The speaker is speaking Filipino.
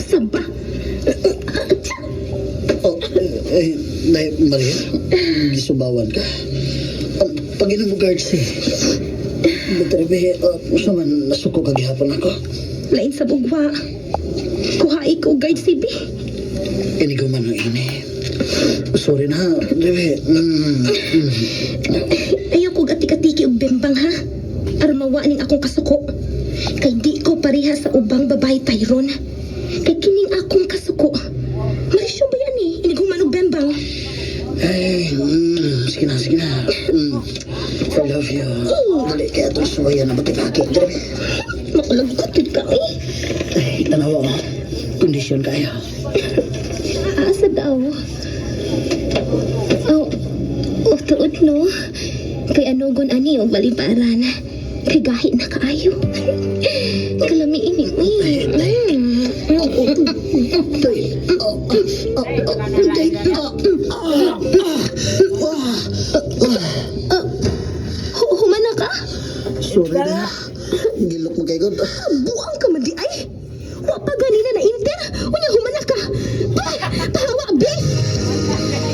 Saba. Oh, Nay Maria, gisubawan ka. Pag-inom mo guards Betrabe, gusto man nasuko kagihapon ako. Lain sa bugwa. Kuhai ko guide si B. Inigaw man ang ini. Sorry na, Bebe. Ayoko gati-katiki og bembang ha. Armawa ning akong kasuko. Kay di ko pareha sa ubang babae Tyron. Kay kining akong kasuko. Marisyo ba yan eh? Iniguman og bembang. Ay, sige na. I love you. Dali, kaya ito suwaya na batikaki. Bebe. Makalagkatid ka eh. Ay, tanawa ko. Kondisyon kaya. Asa daw? Tuod no. Kay anugon ani og balibaran. Kay gahi na kaayo. Kalami ini. Humana ka? Sorry na. Gilok mo kay God. Buang ka madi ay.